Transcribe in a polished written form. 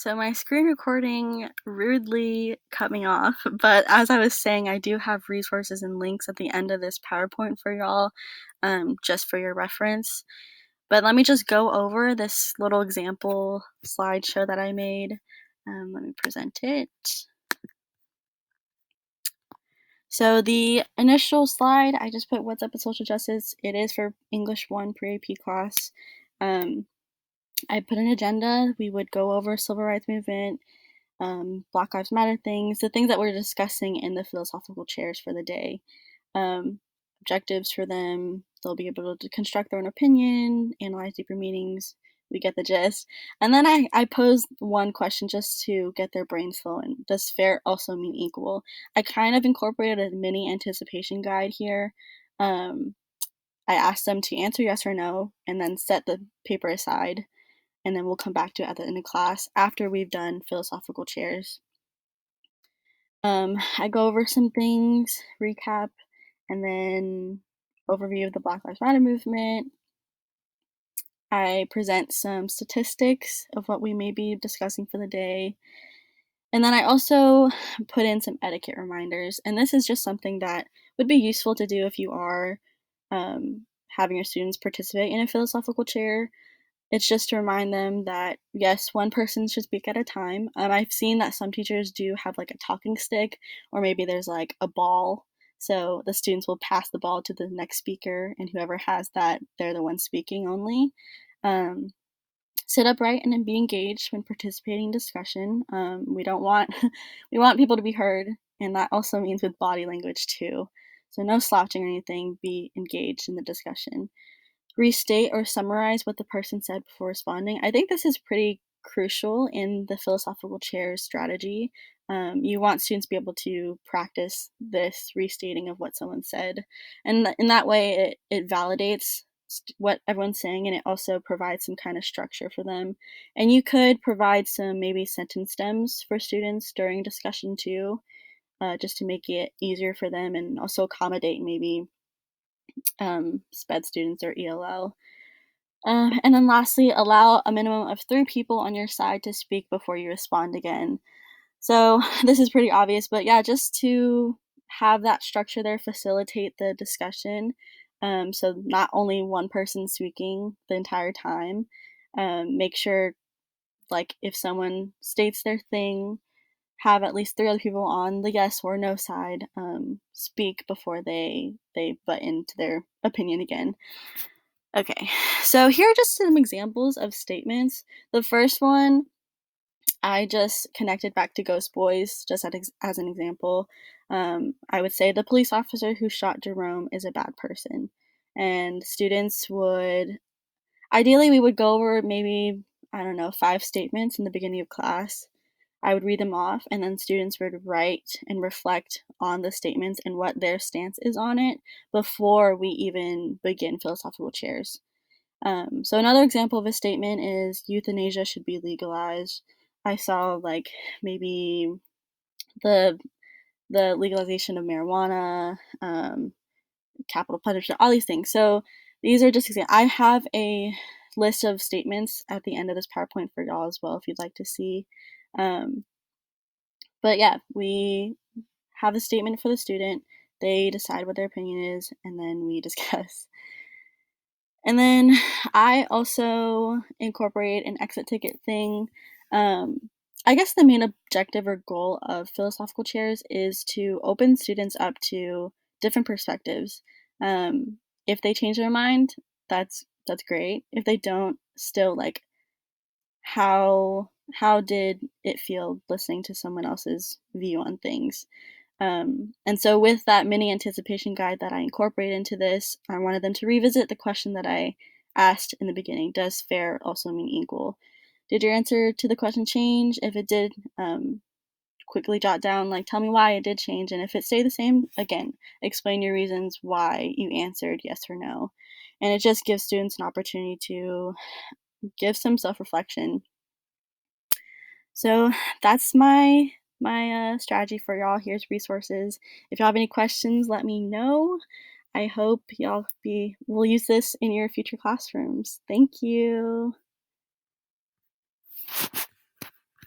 So my screen recording rudely cut me off, but as I was saying, I do have resources and links at the end of this PowerPoint for y'all, just for your reference. But let me just go over this little example slideshow that I made. Let me present it. So the initial slide, I just put what's up with social justice. It is for English 1 pre-AP class. I put an agenda. We would go over civil rights movement, Black Lives Matter things, the things that we're discussing in the philosophical chairs for the day. Objectives for them, they'll be able to construct their own opinion, analyze deeper meanings. We get the gist. And then I posed one question just to get their brains flowing. Does fair also mean equal? I kind of incorporated a mini anticipation guide here. I asked them to answer yes or no and then set the paper aside, and then we'll come back to it at the end of class after we've done philosophical chairs. I go over some things, recap, and then overview of the Black Lives Matter movement. I present some statistics of what we may be discussing for the day. And then I also put in some etiquette reminders. And this is just something that would be useful to do if you are having your students participate in a philosophical chair. It's just to remind them that, yes, one person should speak at a time. I've seen that some teachers do have like a talking stick, or maybe there's like a ball. So the students will pass the ball to the next speaker, and whoever has that, they're the one speaking only. Sit upright and then be engaged when participating in discussion. We don't want we want people to be heard, and that also means with body language too. So no slouching or anything. Be engaged in the discussion. Restate or summarize what the person said before responding. I think this is pretty crucial in the philosophical chair strategy. You want students to be able to practice this restating of what someone said. And in that way, it validates what everyone's saying, and it also provides some kind of structure for them. And you could provide some maybe sentence stems for students during discussion too, just to make it easier for them and also accommodate maybe SPED students or ELL. And then lastly, allow a minimum of 3 people on your side to speak before you respond again. So this is pretty obvious, but yeah, just to have that structure there facilitate the discussion. So not only one person speaking the entire time. Make sure, like, if someone states their thing, have at least 3 other people on the yes or no side speak before they butt into their opinion again. Okay, so here are just some examples of statements. The first one, I just connected back to Ghost Boys, just as an example. I would say the police officer who shot Jerome is a bad person. And students would, ideally, we would go over maybe, I don't know, 5 statements in the beginning of class. I would read them off, and then students would write and reflect on the statements and what their stance is on it before we even begin philosophical chairs. So another example of a statement is euthanasia should be legalized. I saw like maybe the legalization of marijuana, capital punishment, all these things. So these are just examples. I have a list of statements at the end of this PowerPoint for y'all as well if you'd like to see. But yeah, we have a statement for the student. They decide what their opinion is, and then we discuss. And then I also incorporate an exit ticket thing. I guess the main objective or goal of philosophical chairs is to open students up to different perspectives. If they change their mind, that's great. If they don't, still, like, how did it feel listening to someone else's view on things? And so with that mini anticipation guide that I incorporated into this, I wanted them to revisit the question that I asked in the beginning. Does fair also mean equal? Did your answer to the question change? If it did, quickly jot down, like, tell me why it did change. And if it stayed the same, again, explain your reasons why you answered yes or no. And it just gives students an opportunity to give some self-reflection. So that's my strategy for y'all. Here's resources. If y'all have any questions, let me know. I hope y'all will use this in your future classrooms. Thank you.